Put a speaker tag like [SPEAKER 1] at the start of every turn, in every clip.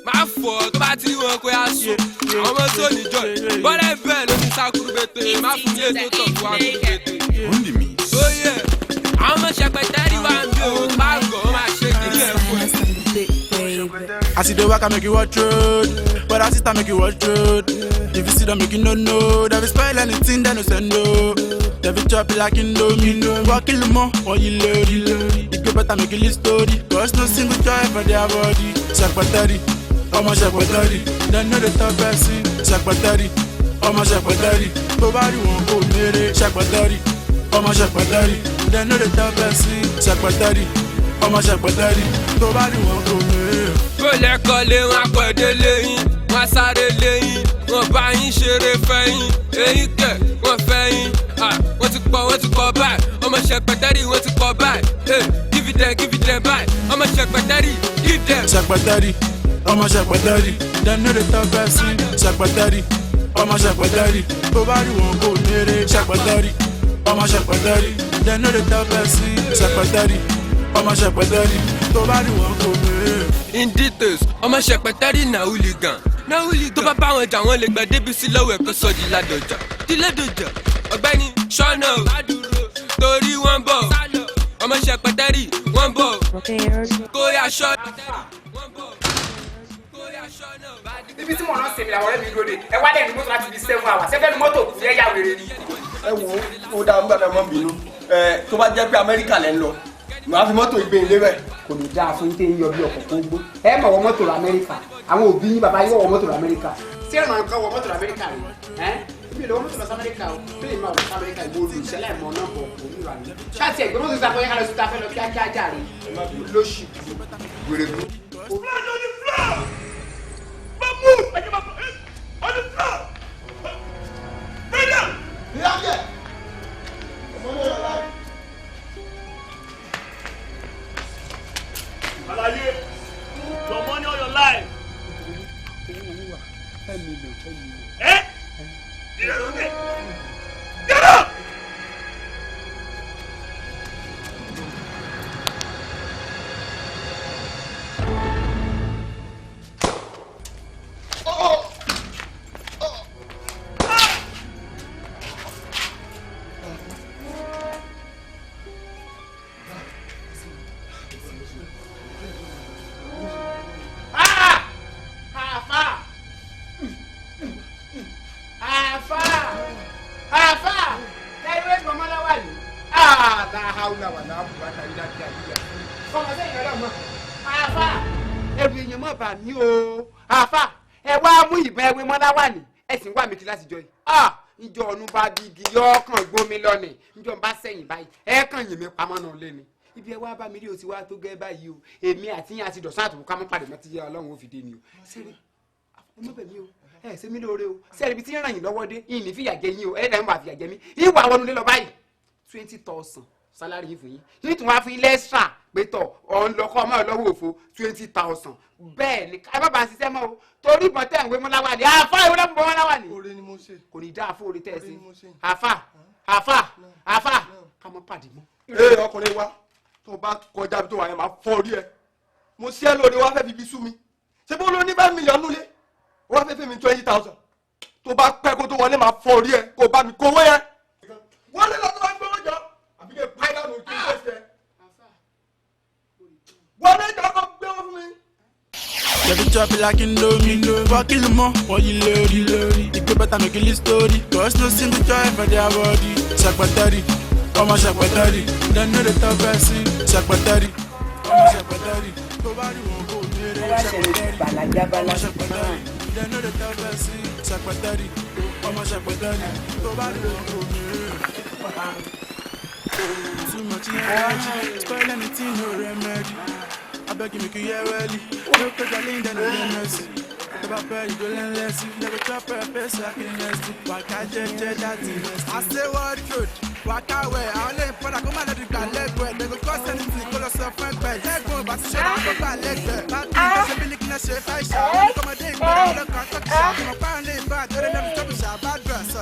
[SPEAKER 1] máa fọ̀ tó bá ti wọn kó yá sùn ọmọ tó níjọ bọ́lá bẹ́ẹ̀ ló ní sákúrú bẹ́tẹ̀ má fún ilé tó tọ̀ fún akúrú bẹ́tẹ̀. ó yẹ àwọn ọmọ ṣẹpẹtẹ́rì wà ń bí òun pàgọ́ ó máa ṣe kiri ẹ̀ fún ẹ.
[SPEAKER 2] I see the work I make you watch road, but I see time make you watch road. If you see them make you no know, they will spoil anything they no send no. They will chop like Indomie, walk kill more or you load. You go better make you list story, cause no single joy for their body. Shakpatari, oh my shakpatari, they know the top person. Shakpatari, oh my shakpatari, nobody won't go near it. Shakpatari, oh my shakpatari, they know the top person. Shakpatari, oh my shakpatari, nobody won't go near it.
[SPEAKER 1] Kó lẹ́kọ̀ọ́ lé wọn akọ̀dé lẹ́yìn, wọn sáré lẹ́yìn, wọn bá yín ṣeré fẹ́yìn, èyí kẹ̀ wọ́n fẹ́yìn, wọ́n ti pọ̀ báyìí, ọmọ ṣẹpẹtẹ́rì wọ́n ti pọ̀ báyìí, give them báyìí, ọmọ ṣẹpẹtẹ́rì give them.
[SPEAKER 2] Ṣẹpẹtẹ́rì, ọmọ ṣẹpẹtẹ́rì, dem no dey talk person. Ṣẹpẹtẹ́rì, ọmọ ṣẹpẹtẹ́rì, tó bá rí wọn kò mèrè. Ṣẹpẹtẹ́rì, ọmọ ṣẹpẹtẹ́rì, dem no dey talk person. Ṣẹpẹtẹ́rì, ọmọ ṣẹpẹtẹ́rì, tó bá rí wọn kò mèrè.
[SPEAKER 1] In details, ọmọ ṣẹpẹtẹ́rì na hooligan. Tó bá bá wọn jà wọ́n lè gbẹ débi sí lọ́wọ́ ẹ̀kọ́ sọ di ládọjà. Ọ̀gbẹ́ni ṣọ́nà o, torí wọ́n bọ̀. Ọmọ ṣẹpẹtẹ́rì wọ́n bọ̀. Kó yá ṣọ́.
[SPEAKER 3] Ibi tí mo náà sèmi làwọn ọ̀rẹ́ mi dúró de ẹ wá dẹ̀ ní mọ́tò láti fi 7 hours ṣẹ́fẹ́ ní mọ́tò kù yẹ́ yà wèrè ni.
[SPEAKER 4] Ẹ wo ó dáa nígbà náà mọ́ bínú tó bá jẹ́ pé Amẹ́ríkà lẹ́ ń lọ màá fi mọ́tò ìgbé ilé rẹ̀.
[SPEAKER 3] Kò ní dáa fún tẹ́ ń yọ bí ọkọ̀ kan gbó ẹ mọ̀ wọ mọ́tò lọ Amẹ́ríkà àwọn òbí yín bàbá yóò wọ mọ́tò lọ Amẹ́ríkà. Ṣé ẹ̀ máa ń kọ́ wọ mọ́tò lọ Amẹ́ríkà rẹ̀ mi lọ mọ́tò lọ sí Amẹ́ríkà o bẹ́ẹ̀ máa wọ sí Amẹ́ríkà ìbò olú ìṣẹ̀lẹ̀ ìmọ̀ náà bọ̀ kò ní ìwà ní. ṣáàtì ẹ̀gbẹ́ mọ́tò ìsàfẹ́ yẹn ká lọ sí ìtafẹ́ lọ kíákíá jàre lóṣù wèrè gbó.
[SPEAKER 5] Alaye, your money or your life? Eh? Get up!
[SPEAKER 3] Ní o àfà ẹ wá mú ìbọn ẹwé mọ́lá wà ní ẹ̀sìn wà mí kí láti jọ yìí ìjọ ọ̀nù bá bí igi yọ ọkàn gbómi lọ́nà ìjọ bá sẹ́yìn báyìí ẹ kàn yìn mí pamọ́ náà lé ni ibi ẹ wá bá mi rí o ti wá tó gẹ́ báyìí o èmi àti yín àti dọ̀sán àtùkù ká mọ́ pàdé mọ́ ti yẹ Ọlọ́run ó fi dé ni o sẹ́rí ẹ mọ́ bẹ̀ mí o ẹ ṣe mí lóore o sẹ́rí ibi tí ń ràn yín lọ́wọ́ dé yìí ní fìyà jẹ yín o ẹ dẹ̀ ń bà fìyà jẹ mí ìwà wọnú lé lọ báyìí 20,000 sálárì yìí fún yín yìí tún wá fún yín lẹ́sà pétọ̀ ọ̀n lọ́kọ́ ọmọ ọlọ́wọ́ òfo 20,000 bẹ́ẹ̀ ni ká bá ba ṣiṣẹ́ mọ́ o torí ìbọn tẹ̀ ń wé mọ́láwá ni àfà ìwé lọ́mú bọ́ mọ́láwá ni.
[SPEAKER 4] Oore ni mo ṣe.
[SPEAKER 3] Kò ní dáa fún orí tẹ̀ sí àfà ká mọ́ pàdé mọ́.
[SPEAKER 4] Ee ọkùnrin wa tó bá kọjá tó wà yẹn máa fọ́ orí ẹ mo ṣe é lóore wá fẹ́ fi bí sú mi ṣé bó ló ní $5 million nulẹ̀ wá fẹ́ fẹ́ mi 20,000 tó bá pẹ́ kó tó wọlé máa fọ́ orí ẹ kó bá mi kówó yẹn wọlé lọ tó bá gbówó jọ àbí kẹ́ páìlà ló kí n tó ṣe wọlé jọ kó gbé wọn fún mi.
[SPEAKER 2] Let it chop like Indomie, walk kill more or you load. You go better make a list story, cause no single joy for their body. Shakpatari, ọmọ ṣẹpẹtẹ́rì, dem no dey talk person. Ṣẹpẹtẹ́rì, ọmọ ṣẹpẹtẹ́rì, tó bá rí wọn kò mèrè. Ṣẹpẹtẹ́rì, ọmọ ṣẹpẹtẹ́rì, dem no dey talk person. Ṣẹpẹtẹ́rì, ọmọ ṣẹpẹtẹ́rì, tó bá rí wọn kò mèrè. Too much energy, spoil anything, no remedy. I beg you make you hear early. No cause I lean down on your mercy. If I pay you go learn less. Never chop a face like in nasty. Why can't you that invest? I say what truth. Walk away. I only put a command that you can leg way. They go cost anything. Call yourself friend bed. Leg go but shit I go back leg there. That thing doesn't be looking at shit I shot. Come a day but I look at talk shit. I'm a pound lay bad. They never chop a shot. Bad dress. So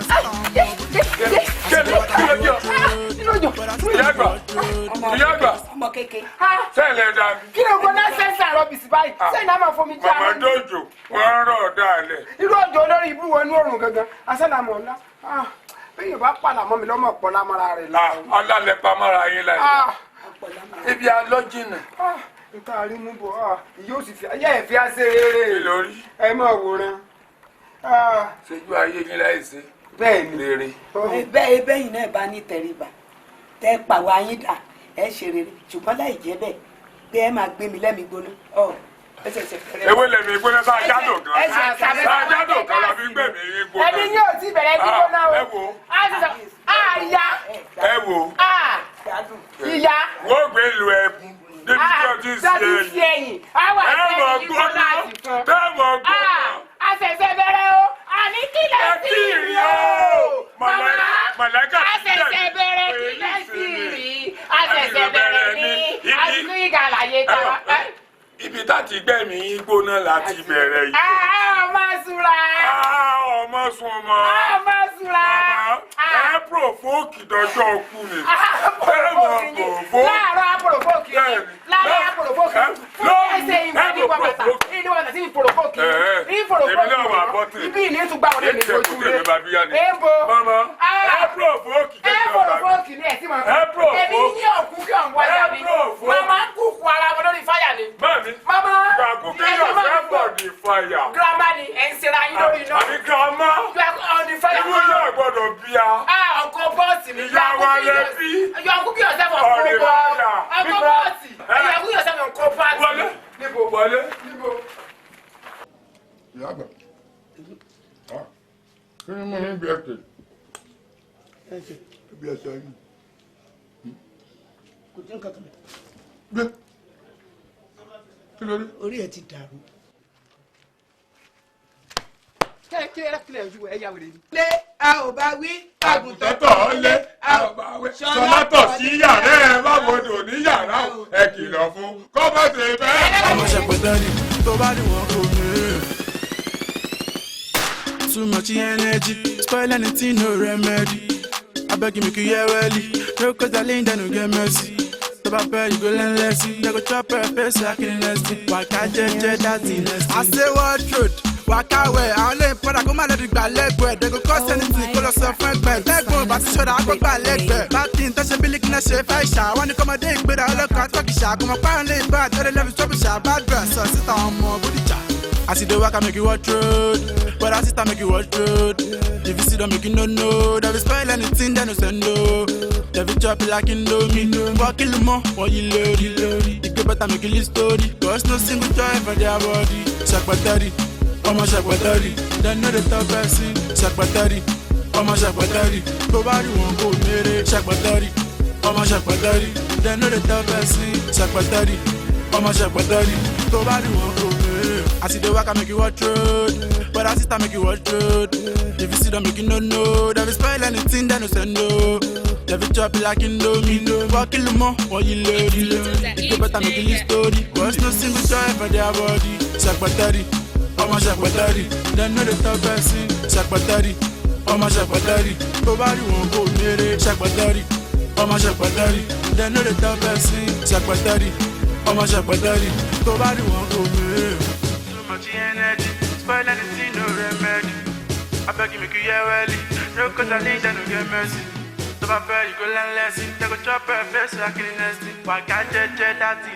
[SPEAKER 3] Ọmọ kékeré. Kí ló gbọ́ náà sẹ́sà rọ́bìsì báyìí sẹ́yìn náà máa fomi jẹ́
[SPEAKER 6] màmá dòjò wọ́n rọ̀ dálẹ̀.
[SPEAKER 3] irú òjò olórí ibú wọnú òrùn gangan asálàmù ọ̀la bẹ́ẹ̀ bá pàlà mọ́ mi lọ́mọ pọ̀ lámọ́ra rẹ̀ lọ.
[SPEAKER 6] ọlálẹ̀ pamọ́ra yín láyé. ibi alọ́jìnà.
[SPEAKER 3] nǹkan àrímú bọ̀ yóò sì fi ayé ẹ̀ fi á ṣe rere.
[SPEAKER 6] kí lórí.
[SPEAKER 3] ẹ máa wòran.
[SPEAKER 6] ṣojú ayé yín láì ṣe.
[SPEAKER 3] bẹ́ẹ̀ ni
[SPEAKER 6] rere.
[SPEAKER 7] bẹ́yìn náà bá ní tẹríba tẹ́ pàwọ́ ayín dà ẹ ṣe rere ṣùgbọ́n láì jẹ́ bẹ́ẹ̀ pé ẹ máa gbé mi lẹ́mìí gbóná.
[SPEAKER 6] ewé lẹ́mìí gbóná bá jádò kan bá jádò kan la fi ń gbẹ̀mí gbóná.
[SPEAKER 3] ẹni yóò ti bẹ̀rẹ̀ gbígbóná o.
[SPEAKER 6] ẹ wo.
[SPEAKER 3] ìyá.
[SPEAKER 6] ẹ wo.
[SPEAKER 3] ìyá.
[SPEAKER 6] wọ́n gbé lu ẹ̀bùn níbi tí o ti ṣe ẹ̀yìn. ẹ mọ̀ gbóná ẹ mọ̀ gbóná.
[SPEAKER 3] àṣẹ̀ṣẹ̀ bẹ̀rẹ̀ o àní kílẹ̀ sí rí o.
[SPEAKER 6] màláìka ti
[SPEAKER 3] àṣẹ̀ṣẹ̀ bẹ̀rẹ̀ kílẹ̀ sí rí. àṣẹ̀ṣẹ̀ bẹ̀rẹ̀ ní àṣìṣe ìgàlàyé tàwa.
[SPEAKER 6] ibi tá ti gbẹ̀mí gbóná láti bẹ̀rẹ̀ yìí.
[SPEAKER 3] ọmọ sùúrà.
[SPEAKER 6] ọmọ sùn mọ́.
[SPEAKER 3] ọmọ sùúrà.
[SPEAKER 6] ẹ pòfóòkì dọjọ́ kú ni. ẹ mọ̀ pòfóòkì.
[SPEAKER 3] láàárọ̀ àpòròfóòkì. láàárọ̀ àpòròfóòkì. fún ẹsẹ̀ ìwé ní wàbàtà ìní wàbàtà sí ìpòròfóòkì.
[SPEAKER 6] èmi náà wà bọ́tì.
[SPEAKER 3] ibi ìní tún gbà wọlé mi lójú rẹ.
[SPEAKER 6] èèbò. mama ẹ pòfóòkì.
[SPEAKER 3] ẹ pòròfóòkì ní ẹ̀sìn mọ̀.
[SPEAKER 6] ẹ pòfóòkì.
[SPEAKER 3] èmi ní òkú kí ọ̀n wáyà mi. mama ń kúkú ara wọn lórí fáyà ni.
[SPEAKER 6] bẹ́ẹ̀ni.
[SPEAKER 3] mama
[SPEAKER 6] gbàgbọ́ kéèyàn fẹ́ bọ̀ ní fàyà.
[SPEAKER 3] girama ni ẹ̀ ń sera yín lórí iná.
[SPEAKER 6] àbí girama.
[SPEAKER 3] ọ̀nì fáyà.
[SPEAKER 6] ìwé yóò gbọ́dọ̀ bí a.
[SPEAKER 3] ọkọ̀ bọ́ọ̀sì mi.
[SPEAKER 6] ìyá wa lè bí.
[SPEAKER 3] yọ̀ǹkú kí ọ̀sẹ̀ fọ̀ kó bọ́. ọkọ̀ bọ́ọ̀sì. yọ̀ǹkú kí ọ̀sẹ̀ fọ̀ kó bọ́ọ̀sì.
[SPEAKER 6] wọlé.
[SPEAKER 3] níbo
[SPEAKER 6] wọlé.
[SPEAKER 3] níbo.
[SPEAKER 6] ìyá àgbà. kí ni mo ní bí ẹ tè. bí ẹ tè yín.
[SPEAKER 7] kò jẹ́ nǹkan kan mẹ́.
[SPEAKER 6] gbé. kí ló dé.
[SPEAKER 7] orí ẹ ti dàrú.
[SPEAKER 3] kílẹ̀ ojú ẹ̀yà wèrè ni.
[SPEAKER 7] lé a ò bá wí.
[SPEAKER 6] àgùntàn tọ̀ ọ́ lé sọlá tọ̀ sí yàrá ẹ̀ má gbọdọ̀ ní yàrá ẹ kìlọ̀ fún kó má ṣe bẹ́ẹ̀.
[SPEAKER 2] ọmọ ṣàpẹtẹ ni tó bá rí wọn kò ní. too much energy spoil anything no remedy abeg make you hear well no cause I lay down no get mercy. tó bá pẹ́ you go learn lesson they go chop her face like in nesting waka jẹjẹ that's in nesting. I say what truth. Waka wẹ̀ àwọn lè padà kó má lè dìgbà lẹ́gbẹ̀ẹ́ they go cause anything kó lọ sọ fún ẹgbẹ́ lẹ́gbọ̀n bá ti ṣọ́ra àgbọ̀gbà lẹ́gbẹ̀ẹ́ bátì ń tọ́ṣe bílíkì náà ṣe fẹ́ ṣá wọ́n ní kọ́mọdé ìgbéra ọlọ́kọ̀ àtọ́kì ṣá kọ́mọ páwọn lè bá àtọ́lẹ̀ lẹ́bi ṣọ́bù ṣá bad dress sọ síta ọmọ bódìjà. As you dey waka make you watch road but as sister make you watch road if you see them make you no know they be spoil anything they no send o they be chop like indomie wọ́n kí ló mọ́ wọ́n yí lórí ìgbé bàtà make you live story cause no single joy for their body ṣàpàtàrí. ọmọ ṣàpàtàrí dem no dey talk person ṣàpàtàrí ọmọ ṣàpàtàrí tó bá rí wọn kò mèrè ṣàpàtàrí ọmọ ṣàpàtàrí dem no dey talk person ṣàpàtàrí ọmọ ṣàpàtàrí tó bá rí wọn kò mèrè. As you dey waka make you watch road but as sister make you watch road if you see them make you no know they be spoil anything they no send o they be chop like indomie wọ́n kí ló mọ́ wọ́n yí lórí ìgbé bàtà make you live story cause no single joy for their body ṣàpàtàrí. ọmọ ṣàpàtàrí dem no dey talk person ṣàpàtàrí ọmọ ṣàpàtàrí tó bá rí wọn kò mèrè ṣàpàtàrí ọmọ ṣàpàtàrí dem no dey talk person ṣàpàtàrí ọmọ ṣàpàtàrí tó bá rí wọn kò mèrè. too much energy spoil anything no remedy abeg make you hear well no cause I lay down no get mercy tó bá fẹ́ you go learn lesson they go chop her face like in nesting wàá ká jẹ́jẹ́ dátì